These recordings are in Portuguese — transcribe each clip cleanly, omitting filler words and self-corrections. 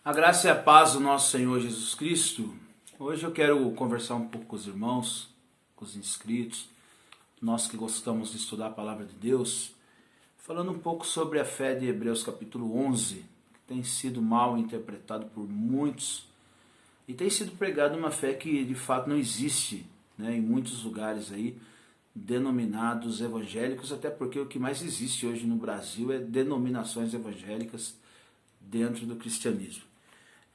A graça e a paz do nosso Senhor Jesus Cristo. Hoje eu quero conversar um pouco com os irmãos, com os inscritos, nós que gostamos de estudar a palavra de Deus, falando um pouco sobre a fé de Hebreus capítulo 11, que tem sido mal interpretado por muitos e tem sido pregado uma fé que de fato não existe, em muitos lugares aí, denominados evangélicos, até porque o que mais existe hoje no Brasil é denominações evangélicas dentro do cristianismo.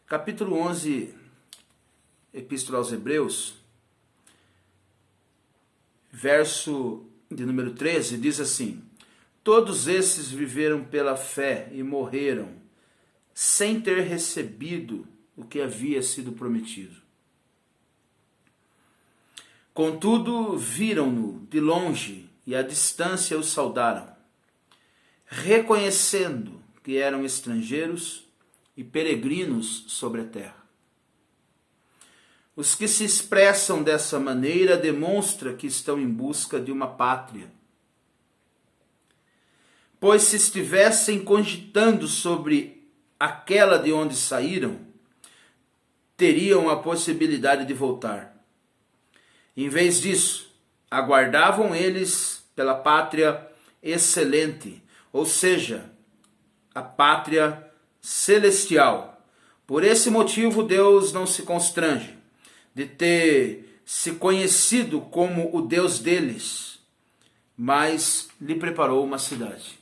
Capítulo 11, Epístola aos Hebreus, verso de número 13, diz assim: todos esses viveram pela fé e morreram, sem ter recebido o que havia sido prometido. Contudo, viram-no de longe e à distância o saudaram, reconhecendo que eram estrangeiros e peregrinos sobre a terra. Os que se expressam dessa maneira demonstram que estão em busca de uma pátria. Pois se estivessem cogitando sobre aquela de onde saíram, teriam a possibilidade de voltar. Em vez disso, aguardavam eles pela pátria excelente, ou seja, a pátria celestial. Por esse motivo, Deus não se constrange de ter se conhecido como o Deus deles, mas lhe preparou uma cidade.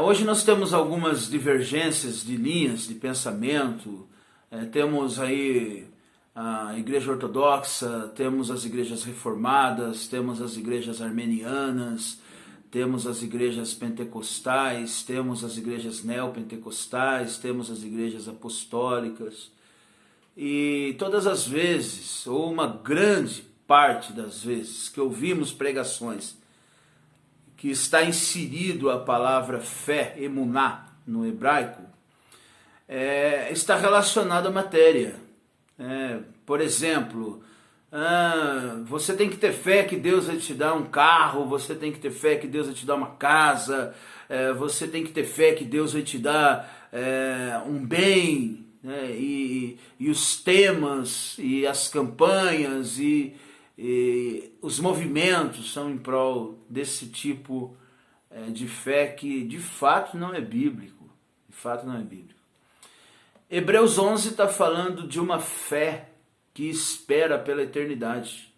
Hoje nós temos algumas divergências de linhas de pensamento. Temos aí a igreja ortodoxa, temos as igrejas reformadas, temos as igrejas armenianas, temos as igrejas pentecostais, temos as igrejas neopentecostais, temos as igrejas apostólicas. E todas as vezes, ou uma grande parte das vezes, que ouvimos pregações que está inserido a palavra fé, emuná, no hebraico, está relacionado à matéria. Por exemplo, você tem que ter fé que Deus vai te dar um carro, você tem que ter fé que Deus vai te dar uma casa, você tem que ter fé que Deus vai te dar um bem, e os temas, e as campanhas, e os movimentos são em prol desse tipo de fé que de fato não é bíblico. De fato não é bíblico. Hebreus 11 está falando de uma fé que espera pela eternidade.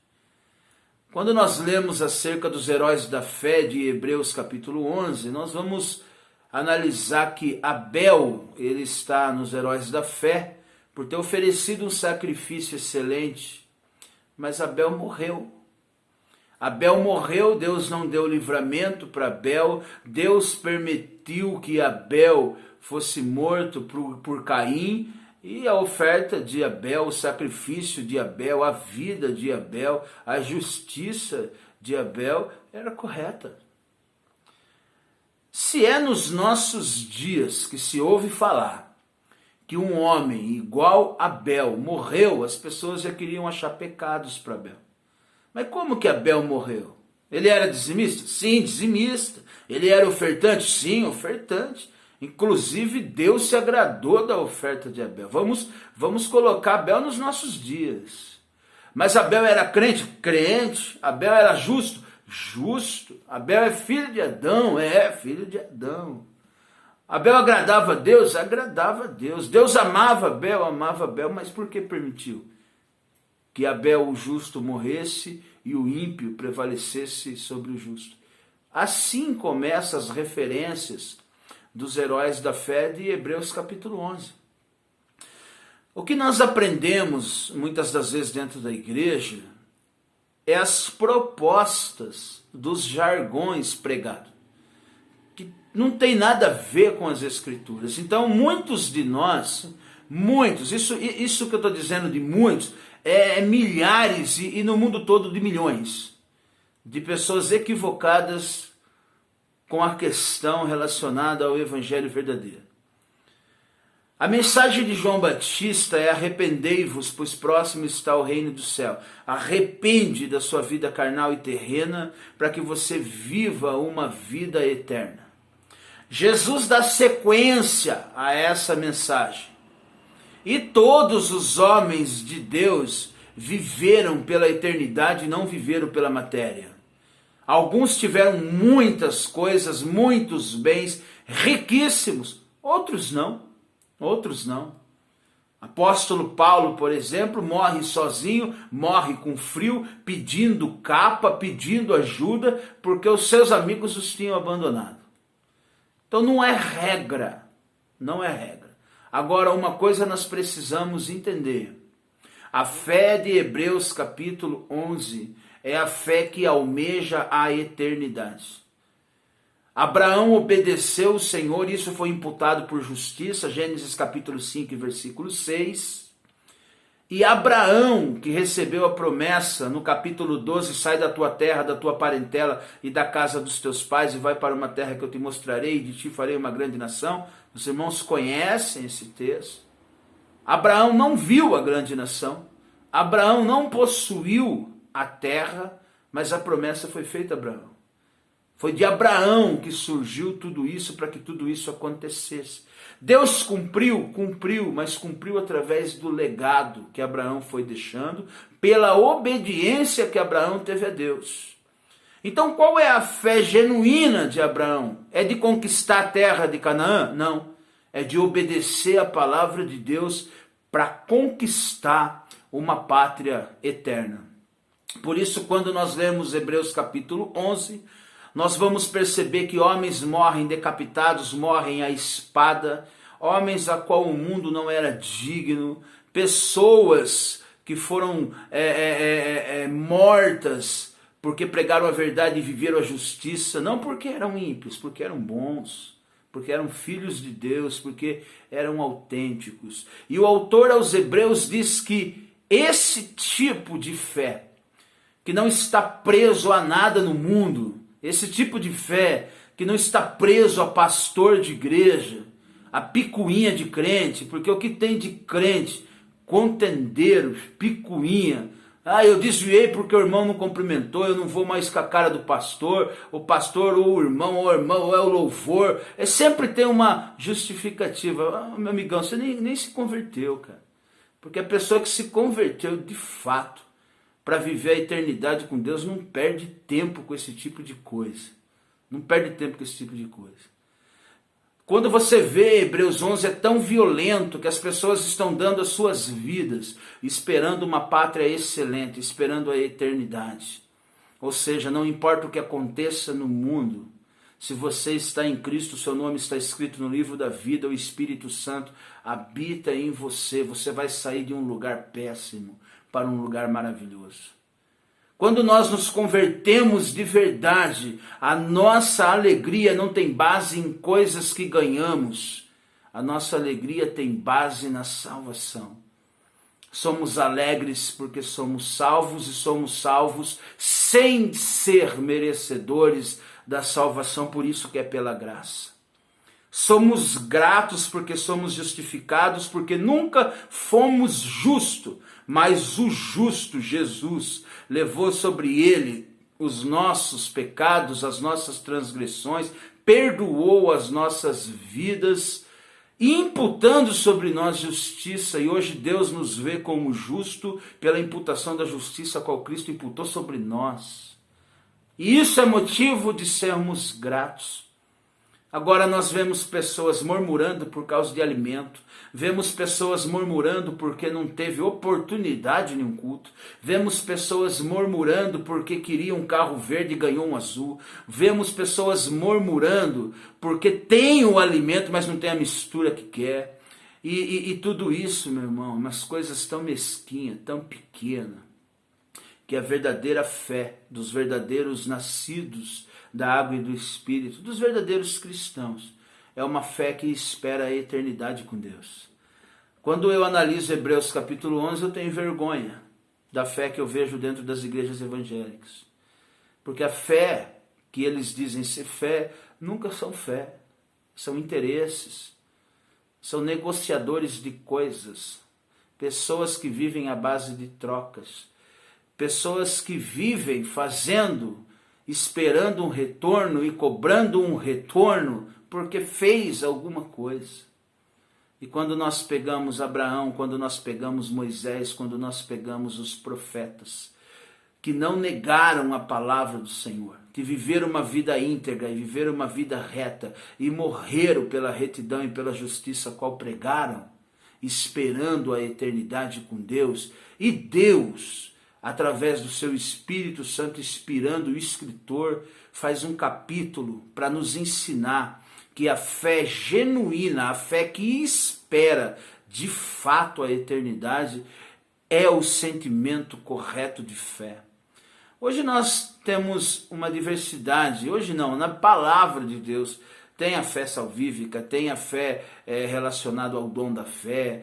Quando nós lemos acerca dos heróis da fé de Hebreus capítulo 11, nós vamos analisar que Abel, ele está nos heróis da fé por ter oferecido um sacrifício excelente, mas Abel morreu. Abel morreu, Deus não deu livramento para Abel, Deus permitiu que Abel fosse morto por Caim, e a oferta de Abel, o sacrifício de Abel, a vida de Abel, a justiça de Abel era correta. Se é nos nossos dias que se ouve falar que um homem igual a Abel morreu, as pessoas já queriam achar pecados para Abel. Mas como que Abel morreu? Ele era dizimista? Sim, dizimista. Ele era ofertante? Sim, ofertante. Inclusive, Deus se agradou da oferta de Abel. Vamos colocar Abel nos nossos dias. Mas Abel era crente? Crente. Abel era justo? Justo. Abel é filho de Adão? Filho de Adão. Abel agradava a Deus? Agradava a Deus. Deus amava Abel, mas por que permitiu que Abel, o justo, morresse e o ímpio prevalecesse sobre o justo? Assim começam as referências dos heróis da fé de Hebreus capítulo 11. O que nós aprendemos muitas das vezes dentro da igreja é as propostas dos jargões pregados, que não tem nada a ver com as escrituras. Então muitos de nós, isso que eu estou dizendo de muitos, milhares e no mundo todo de milhões de pessoas equivocadas com a questão relacionada ao evangelho verdadeiro. A mensagem de João Batista é: arrependei-vos, pois próximo está o reino do céu. Arrepende da sua vida carnal e terrena, para que você viva uma vida eterna. Jesus dá sequência a essa mensagem. E todos os homens de Deus viveram pela eternidade e não viveram pela matéria. Alguns tiveram muitas coisas, muitos bens, riquíssimos. Outros não. Apóstolo Paulo, por exemplo, morre sozinho, morre com frio, pedindo capa, pedindo ajuda, porque os seus amigos os tinham abandonado. Então não é regra. Agora, uma coisa nós precisamos entender. A fé de Hebreus capítulo 11 é a fé que almeja a eternidade. Abraão obedeceu o Senhor, isso foi imputado por justiça, Gênesis capítulo 5, versículo 6. E Abraão, que recebeu a promessa, no capítulo 12, sai da tua terra, da tua parentela e da casa dos teus pais e vai para uma terra que eu te mostrarei e de ti farei uma grande nação. Os irmãos conhecem esse texto. Abraão não viu a grande nação, Abraão não possuiu a terra, mas a promessa foi feita a Abraão. Foi de Abraão que surgiu tudo isso para que tudo isso acontecesse. Deus cumpriu, mas cumpriu através do legado que Abraão foi deixando, pela obediência que Abraão teve a Deus. Então qual é a fé genuína de Abraão? É de conquistar a terra de Canaã? Não. É de obedecer a palavra de Deus para conquistar uma pátria eterna. Por isso, quando nós lemos Hebreus capítulo 11, nós vamos perceber que homens morrem decapitados, morrem à espada, homens a qual o mundo não era digno, pessoas que foram mortas porque pregaram a verdade e viveram a justiça, não porque eram ímpios, porque eram bons, porque eram filhos de Deus, porque eram autênticos. E o autor aos Hebreus diz que esse tipo de fé, que não está preso a nada no mundo, esse tipo de fé que não está preso a pastor de igreja, a picuinha de crente, porque o que tem de crente, contendeiro, picuinha, eu desviei porque o irmão não cumprimentou, eu não vou mais com a cara do pastor, ou o irmão, ou é o louvor, sempre tem uma justificativa. Meu amigão, você nem se converteu, cara, porque a pessoa que se converteu de fato, para viver a eternidade com Deus, não perde tempo com esse tipo de coisa. Quando você vê Hebreus 11 é tão violento que as pessoas estão dando as suas vidas, esperando uma pátria excelente, esperando a eternidade. Ou seja, não importa o que aconteça no mundo, se você está em Cristo, seu nome está escrito no livro da vida, o Espírito Santo habita em você, você vai sair de um lugar péssimo para um lugar maravilhoso. Quando nós nos convertemos de verdade, a nossa alegria não tem base em coisas que ganhamos. A nossa alegria tem base na salvação. Somos alegres porque somos salvos e somos salvos sem ser merecedores da salvação, por isso que é pela graça. Somos gratos porque somos justificados, porque nunca fomos justos, mas o justo Jesus levou sobre ele os nossos pecados, as nossas transgressões, perdoou as nossas vidas, imputando sobre nós justiça, e hoje Deus nos vê como justo pela imputação da justiça a qual Cristo imputou sobre nós. E isso é motivo de sermos gratos. Agora nós vemos pessoas murmurando por causa de alimento, vemos pessoas murmurando porque não teve oportunidade em um culto, vemos pessoas murmurando porque queria um carro verde e ganhou um azul, vemos pessoas murmurando porque tem o alimento, mas não tem a mistura que quer, e tudo isso, meu irmão, umas coisas tão mesquinhas, tão pequenas, que a verdadeira fé dos verdadeiros nascidos da água e do Espírito, dos verdadeiros cristãos, é uma fé que espera a eternidade com Deus. Quando eu analiso Hebreus capítulo 11, eu tenho vergonha da fé que eu vejo dentro das igrejas evangélicas. Porque a fé que eles dizem ser fé, nunca são fé, são interesses, são negociadores de coisas, pessoas que vivem à base de trocas, pessoas que vivem fazendo, esperando um retorno e cobrando um retorno porque fez alguma coisa. E quando nós pegamos Abraão, quando nós pegamos Moisés, quando nós pegamos os profetas, que não negaram a palavra do Senhor, que viveram uma vida íntegra e viveram uma vida reta e morreram pela retidão e pela justiça a qual pregaram, esperando a eternidade com Deus, e Deus, através do seu Espírito Santo, inspirando o escritor, faz um capítulo para nos ensinar que a fé genuína, a fé que espera de fato a eternidade, é o sentimento correto de fé. Hoje nós temos uma diversidade, hoje não, na palavra de Deus, tem a fé salvífica, tem a fé relacionada ao dom da fé,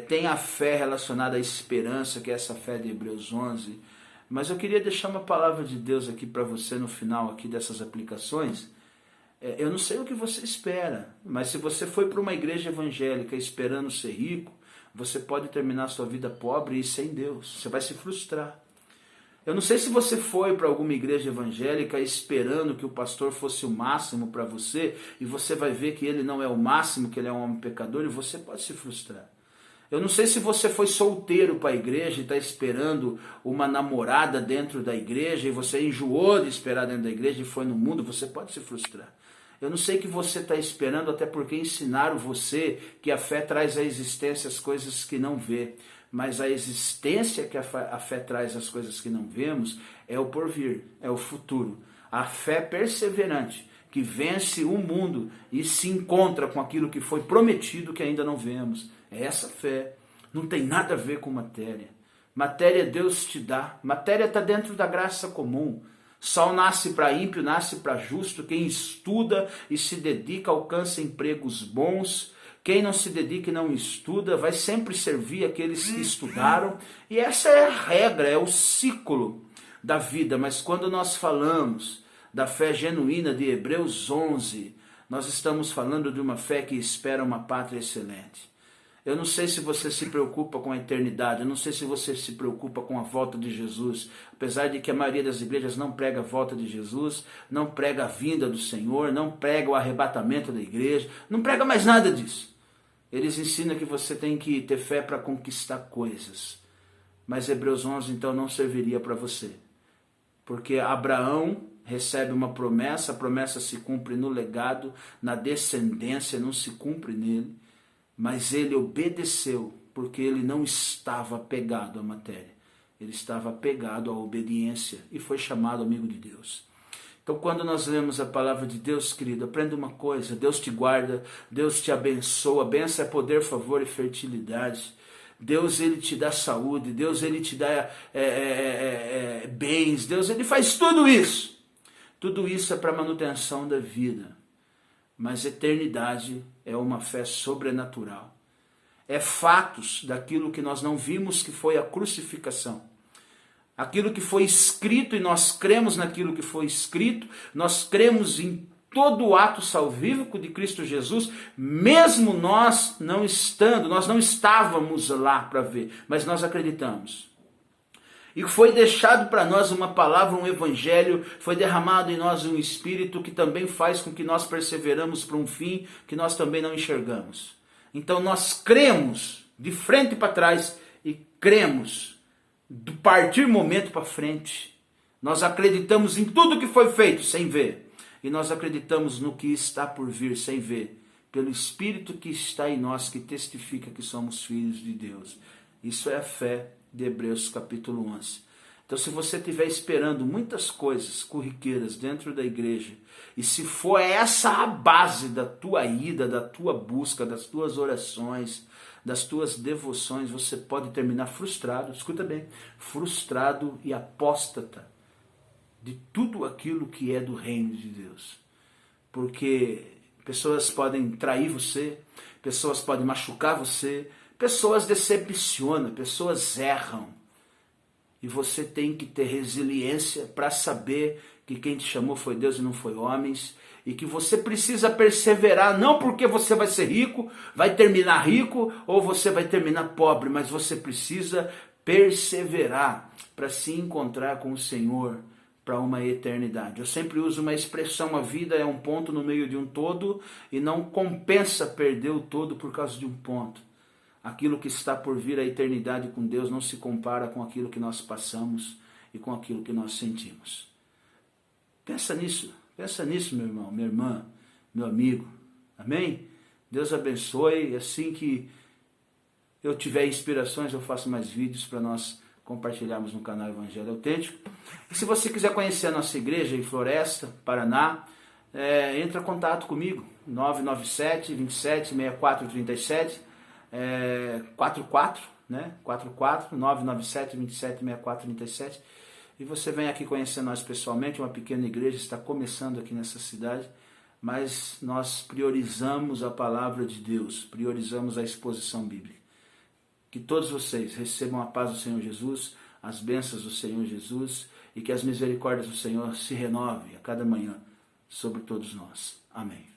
tem a fé relacionada à esperança, que é essa fé de Hebreus 11. Mas eu queria deixar uma palavra de Deus aqui para você no final aqui dessas aplicações. Eu não sei o que você espera, mas se você foi para uma igreja evangélica esperando ser rico, você pode terminar sua vida pobre e sem Deus. Você vai se frustrar. Eu não sei se você foi para alguma igreja evangélica esperando que o pastor fosse o máximo para você, e você vai ver que ele não é o máximo, que ele é um homem pecador, e você pode se frustrar. Eu não sei se você foi solteiro para a igreja e está esperando uma namorada dentro da igreja, e você enjoou de esperar dentro da igreja e foi no mundo, você pode se frustrar. Eu não sei o que você está esperando, até porque ensinaram você que a fé traz à existência as coisas que não vê. Mas a existência que a fé traz as coisas que não vemos é o porvir, é o futuro. A fé perseverante, que vence o mundo e se encontra com aquilo que foi prometido que ainda não vemos. É essa fé. Não tem nada a ver com matéria. Matéria Deus te dá. Matéria está dentro da graça comum. Sol nasce para ímpio, nasce para justo. Quem estuda e se dedica alcança empregos bons. Quem não se dedica e não estuda vai sempre servir aqueles que estudaram. E essa é a regra, é o ciclo da vida. Mas quando nós falamos da fé genuína de Hebreus 11, nós estamos falando de uma fé que espera uma pátria excelente. Eu não sei se você se preocupa com a eternidade, eu não sei se você se preocupa com a volta de Jesus, apesar de que a maioria das igrejas não prega a volta de Jesus, não prega a vinda do Senhor, não prega o arrebatamento da igreja, não prega mais nada disso. Eles ensinam que você tem que ter fé para conquistar coisas, mas Hebreus 11 então não serviria para você, porque Abraão recebe uma promessa, a promessa se cumpre no legado, na descendência, não se cumpre nele. Mas ele obedeceu, porque ele não estava apegado à matéria. Ele estava apegado à obediência e foi chamado amigo de Deus. Então, quando nós lemos a palavra de Deus, querido, aprenda uma coisa: Deus te guarda, Deus te abençoa. Bênção é poder, favor e fertilidade. Deus, ele te dá saúde, Deus, ele te dá bens, Deus, ele faz tudo isso. Tudo isso é para a manutenção da vida. Mas eternidade é uma fé sobrenatural. É fatos daquilo que nós não vimos, que foi a crucificação. Aquilo que foi escrito, e nós cremos naquilo que foi escrito, nós cremos em todo o ato salvífico de Cristo Jesus, mesmo nós não estávamos lá para ver, mas nós acreditamos. E foi deixado para nós uma palavra, um evangelho, foi derramado em nós um espírito que também faz com que nós perseveramos para um fim que nós também não enxergamos. Então nós cremos de frente para trás e cremos do partir momento para frente. Nós acreditamos em tudo que foi feito sem ver. E nós acreditamos no que está por vir sem ver, pelo Espírito que está em nós, que testifica que somos filhos de Deus. Isso é a fé de Hebreus capítulo 11. Então, se você estiver esperando muitas coisas corriqueiras dentro da igreja, e se for essa a base da tua ida, da tua busca, das tuas orações, das tuas devoções, você pode terminar frustrado, escuta bem, frustrado e apóstata de tudo aquilo que é do reino de Deus. Porque pessoas podem trair você, pessoas podem machucar você, pessoas decepcionam, pessoas erram. E você tem que ter resiliência para saber que quem te chamou foi Deus e não foi homens. E que você precisa perseverar, não porque você vai ser rico, vai terminar rico, ou você vai terminar pobre, mas você precisa perseverar para se encontrar com o Senhor, para uma eternidade. Eu sempre uso uma expressão: a vida é um ponto no meio de um todo e não compensa perder o todo por causa de um ponto. Aquilo que está por vir, a eternidade com Deus, não se compara com aquilo que nós passamos e com aquilo que nós sentimos. Pensa nisso, meu irmão, minha irmã, meu amigo. Amém? Deus abençoe. Assim que eu tiver inspirações, eu faço mais vídeos para nós compartilharmos no canal Evangelho Autêntico. E se você quiser conhecer a nossa igreja em Floresta, Paraná, entra em contato comigo, 997 27 64 37, 44, né? 44 997 27 64 37. E você vem aqui conhecer nós pessoalmente. Uma pequena igreja está começando aqui nessa cidade, mas nós priorizamos a palavra de Deus, priorizamos a exposição bíblica. Que todos vocês recebam a paz do Senhor Jesus, as bênçãos do Senhor Jesus, e que as misericórdias do Senhor se renovem a cada manhã sobre todos nós. Amém.